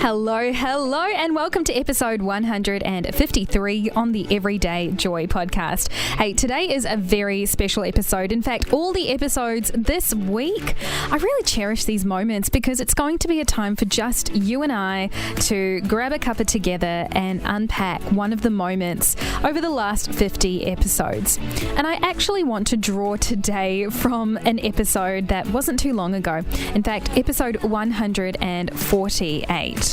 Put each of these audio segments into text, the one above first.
Hello, and welcome to episode 153 on the Everyday Joy podcast. Hey, today is a very special episode. In fact, all the episodes this week, I really cherish these moments because it's going to be a time for just you and I to grab a cuppa together and unpack one of the moments over the last 50 episodes. And I actually want to draw today from an episode that wasn't too long ago. In fact, episode 148.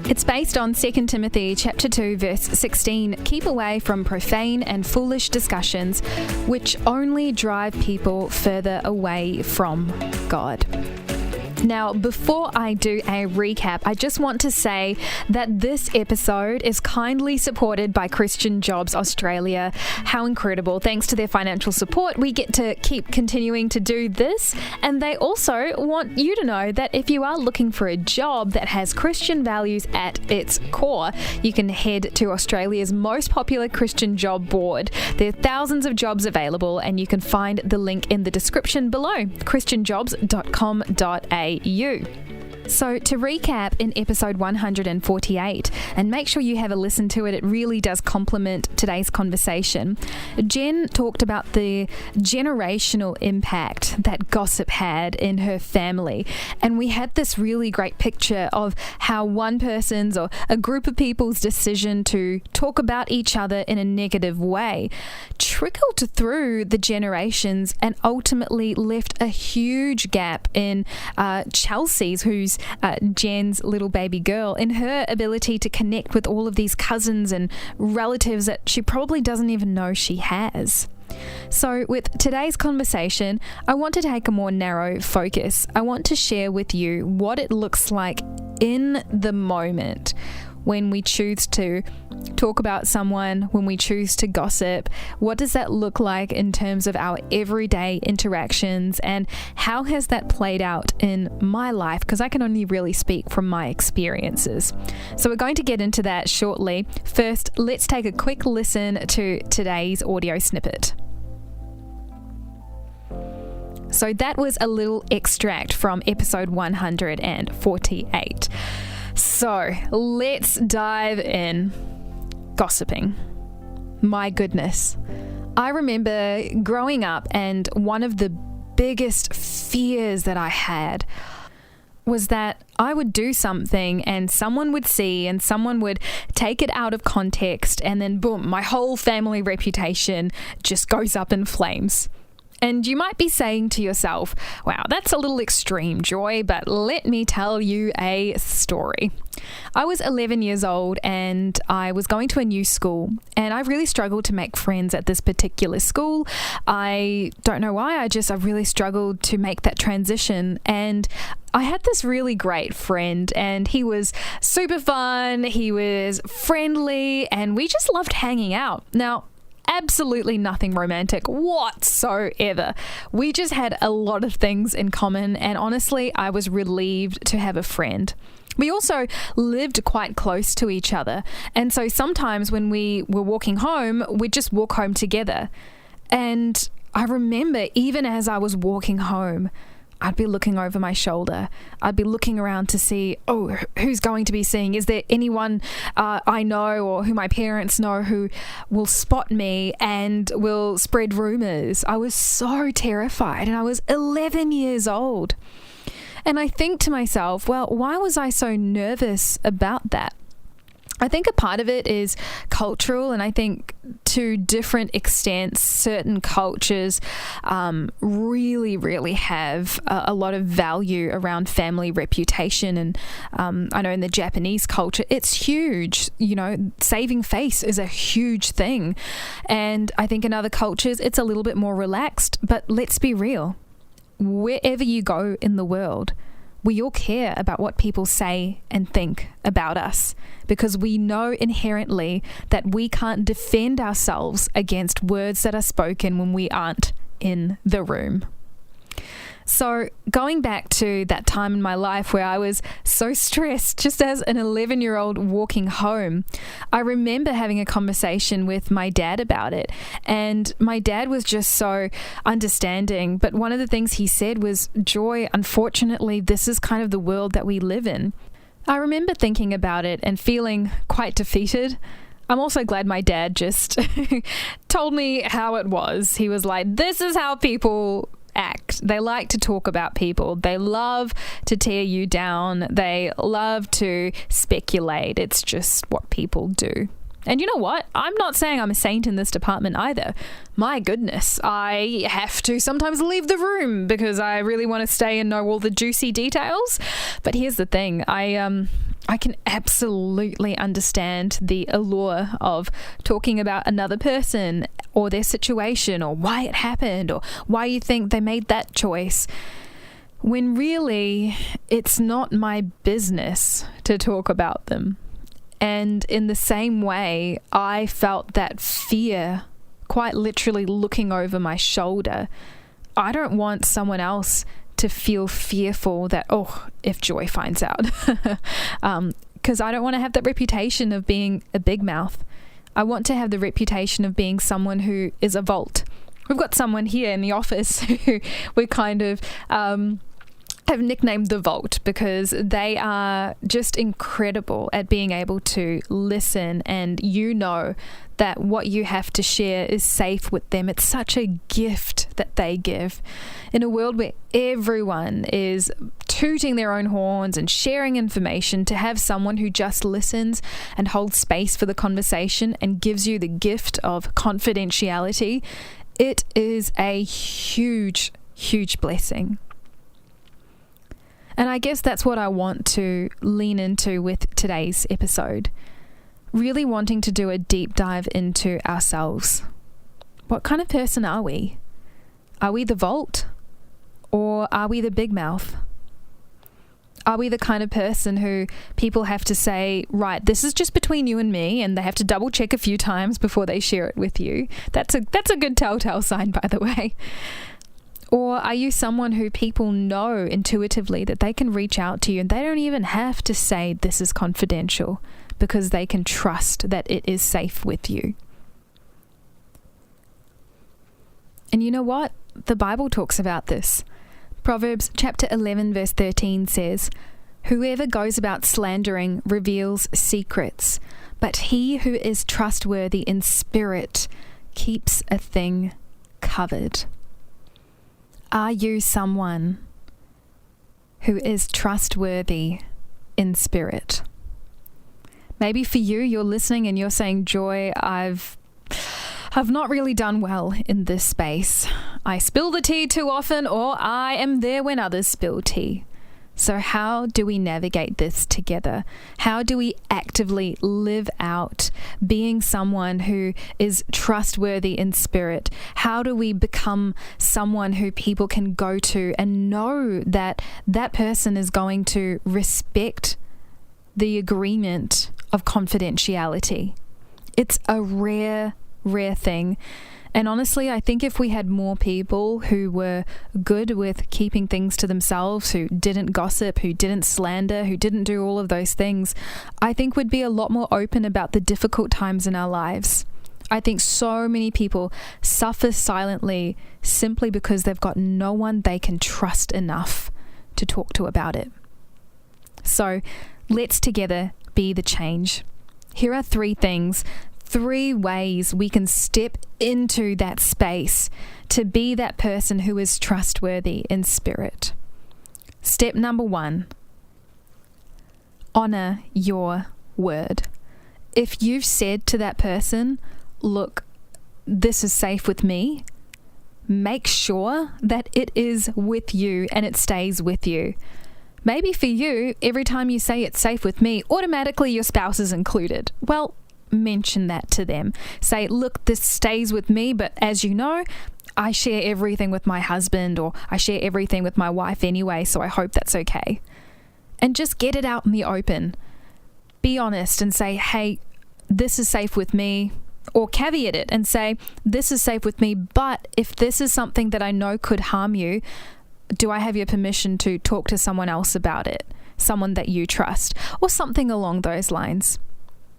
It's based on 2 Timothy chapter 2 verse 16. Keep away from profane and foolish discussions which only drive people further away from God. Now, before I do a recap, I just want to say that this episode is kindly supported by Christian Jobs Australia. How incredible. Thanks to their financial support, we get to keep continuing to do this. And they also want you to know that if you are looking for a job that has Christian values at its core, you can head to Australia's most popular Christian job board. There are thousands of jobs available, and you can find the link in the description below, christianjobs.com.au. So to recap in episode 148, and make sure you have a listen to it, it really does complement today's conversation. Jen talked about the generational impact that gossip had in her family. And we had this really great picture of how one person's or a group of people's decision to talk about each other in a negative way trickled through the generations and ultimately left a huge gap in Chelsea's, who's Jen's little baby girl, in her ability to connect with all of these cousins and relatives that she probably doesn't even know she has. So with today's conversation, I want to take a more narrow focus. I want to share with you what it looks like in the moment when we choose to talk about someone, when we choose to gossip. What does that look like in terms of our everyday interactions, and how has that played out in my life? Because I can only really speak from my experiences. So we're going to get into that shortly. First, let's take a quick listen to today's audio snippet. So that was a little extract from episode 148. So let's dive in. Gossiping. My goodness. I remember growing up, and one of the biggest fears that I had was that I would do something and someone would see and someone would take it out of context, and then boom, my whole family reputation just goes up in flames. And you might be saying to yourself, wow, that's a little extreme, Joy, but let me tell you a story. I was 11 years old and I was going to a new school, and I really struggled to make friends at this particular school. I don't know why, I really struggled to make that transition. And I had this really great friend, and he was super fun, he was friendly, and we just loved hanging out. Now, absolutely nothing romantic whatsoever. We just had a lot of things in common, and honestly, I was relieved to have a friend. We also lived quite close to each other, and so sometimes when we were walking home, we'd just walk home together. And I remember even as I was walking home, I'd be looking over my shoulder. I'd be looking around to see, who's going to be seeing? Is there anyone I know or who my parents know who will spot me and will spread rumors? I was so terrified, and I was 11 years old. And I think to myself, well, why was I so nervous about that? I think a part of it is cultural, and I think to different extents, certain cultures really have a lot of value around family reputation. And I know in the Japanese culture, it's huge. You know, saving face is a huge thing. And I think in other cultures, it's a little bit more relaxed. But let's be real. Wherever you go in the world, we all care about what people say and think about us, because we know inherently that we can't defend ourselves against words that are spoken when we aren't in the room. So going back to that time in my life where I was so stressed just as an 11-year-old walking home, I remember having a conversation with my dad about it. And my dad was just so understanding. But one of the things he said was, Joy, unfortunately, this is kind of the world that we live in. I remember thinking about it and feeling quite defeated. I'm also glad my dad just told me how it was. He was like, this is how people act. They like to talk about people. They love to tear you down. They love to speculate. It's just what people do. And you know what? I'm not saying I'm a saint in this department either. My goodness, I have to sometimes leave the room because I really want to stay and know all the juicy details. But here's the thing. I can absolutely understand the allure of talking about another person or their situation or why it happened or why you think they made that choice, when really it's not my business to talk about them. And in the same way, I felt that fear quite literally looking over my shoulder. I don't want someone else to feel fearful that, if Joy finds out, because I don't want to have that reputation of being a big mouth. I want to have the reputation of being someone who is a vault. We've got someone here in the office who we kind of have nicknamed the Vault because they are just incredible at being able to listen, and you know that what you have to share is safe with them. It's such a gift that they give. In a world where everyone is tooting their own horns and sharing information, to have someone who just listens and holds space for the conversation and gives you the gift of confidentiality, it is a huge, huge blessing. And I guess that's what I want to lean into with today's episode. Really wanting to do a deep dive into ourselves. What kind of person are we? Are we the vault? Or are we the big mouth? Are we the kind of person who people have to say, right, this is just between you and me, and they have to double check a few times before they share it with you? That's a good telltale sign, by the way. Or are you someone who people know intuitively that they can reach out to you and they don't even have to say this is confidential because they can trust that it is safe with you? And you know what? The Bible talks about this. Proverbs chapter 11 verse 13 says, "Whoever goes about slandering reveals secrets, but he who is trustworthy in spirit keeps a thing covered." Are you someone who is trustworthy in spirit? Maybe for you, you're listening and you're saying, Joy, I've not really done well in this space. I spill the tea too often, or I am there when others spill tea. So how do we navigate this together? How do we actively live out being someone who is trustworthy in spirit? How do we become someone who people can go to and know that that person is going to respect the agreement of confidentiality? It's a rare thing. And honestly, I think if we had more people who were good with keeping things to themselves, who didn't gossip, who didn't slander, who didn't do all of those things, I think we'd be a lot more open about the difficult times in our lives. I think so many people suffer silently simply because they've got no one they can trust enough to talk to about it. So let's together be the change. Here are 3 things, 3 ways we can step into that space to be that person who is trustworthy in spirit. Step number 1, honor your word. If you've said to that person, look, this is safe with me, make sure that it is with you and it stays with you. Maybe for you, every time you say it's safe with me, automatically your spouse is included. Well, mention that to them. Say, look, this stays with me, but as you know, I share everything with my husband, or I share everything with my wife anyway, so I hope that's okay. And just get it out in the open. Be honest and say, hey, this is safe with me, or caveat it and say, this is safe with me, but if this is something that I know could harm you, do I have your permission to talk to someone else about it? Someone that you trust, or something along those lines.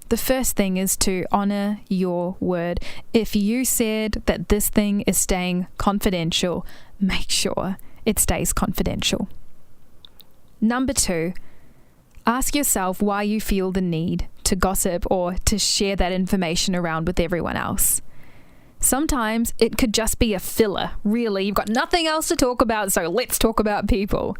The first thing is to honor your word. If you said that this thing is staying confidential, make sure it stays confidential. Number 2, Ask yourself why you feel the need to gossip or to share that information around with everyone else. Sometimes it could just be a filler. Really, you've got nothing else to talk about, so let's talk about people.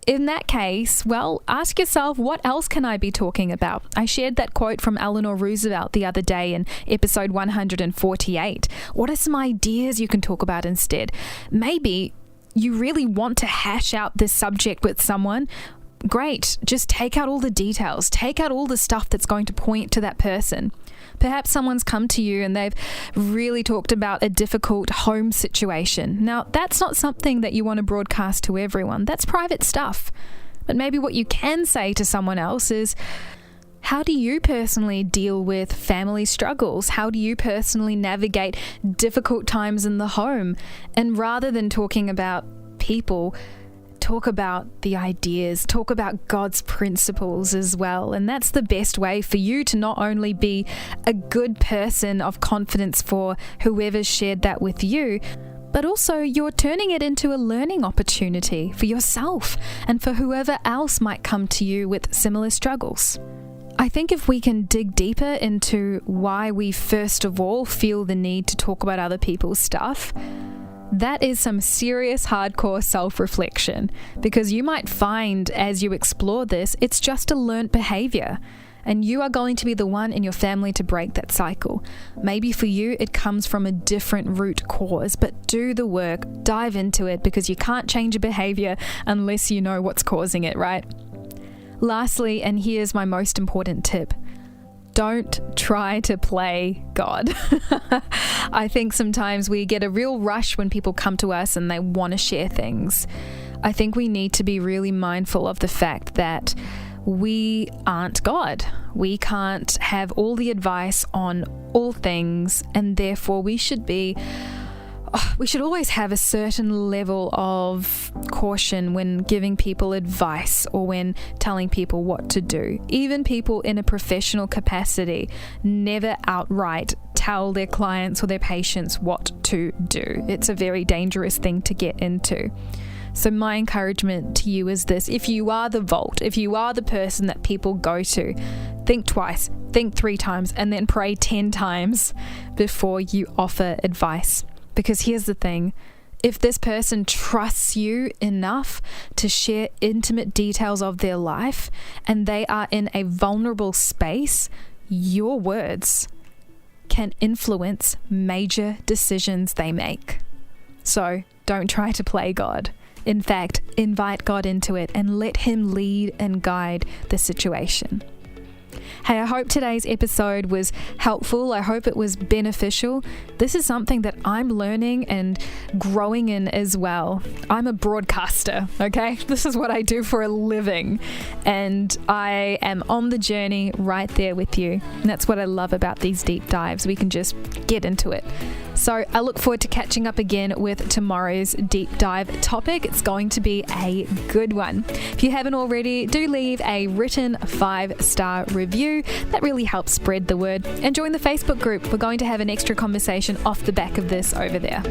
In that case, well, ask yourself, what else can I be talking about? I shared that quote from Eleanor Roosevelt the other day in episode 148. What are some ideas you can talk about instead? Maybe you really want to hash out this subject with someone. Great, just take out all the details. Take out all the stuff that's going to point to that person. Perhaps someone's come to you and they've really talked about a difficult home situation. Now, that's not something that you want to broadcast to everyone. That's private stuff. But maybe what you can say to someone else is, how do you personally deal with family struggles? How do you personally navigate difficult times in the home? And rather than talking about people, talk about the ideas, talk about God's principles as well. And that's the best way for you to not only be a good person of confidence for whoever's shared that with you, but also you're turning it into a learning opportunity for yourself and for whoever else might come to you with similar struggles. I think if we can dig deeper into why we first of all feel the need to talk about other people's stuff, that is some serious hardcore self-reflection, because you might find as you explore this, it's just a learnt behavior, and you are going to be the one in your family to break that cycle. Maybe for you, it comes from a different root cause, but do the work, dive into it, because you can't change a behavior unless you know what's causing it, right? Lastly, and here's my most important tip, don't try to play God. I think sometimes we get a real rush when people come to us and they want to share things. I think we need to be really mindful of the fact that we aren't God. We can't have all the advice on all things, and therefore we should always have a certain level of caution when giving people advice or when telling people what to do. Even people in a professional capacity never outright tell their clients or their patients what to do. It's a very dangerous thing to get into. So my encouragement to you is this: if you are the vault, if you are the person that people go to, think twice, think 3 times, and then pray 10 times before you offer advice. Because here's the thing, if this person trusts you enough to share intimate details of their life and they are in a vulnerable space, your words can influence major decisions they make. So don't try to play God. In fact, invite God into it and let Him lead and guide the situation. Hey, I hope today's episode was helpful. I hope it was beneficial. This is something that I'm learning and growing in as well. I'm a broadcaster, okay? This is what I do for a living. And I am on the journey right there with you. And that's what I love about these deep dives. We can just get into it. So I look forward to catching up again with tomorrow's deep dive topic. It's going to be a good one. If you haven't already, do leave a written 5-star review. That really helps spread the word. And join the Facebook group. We're going to have an extra conversation off the back of this over there.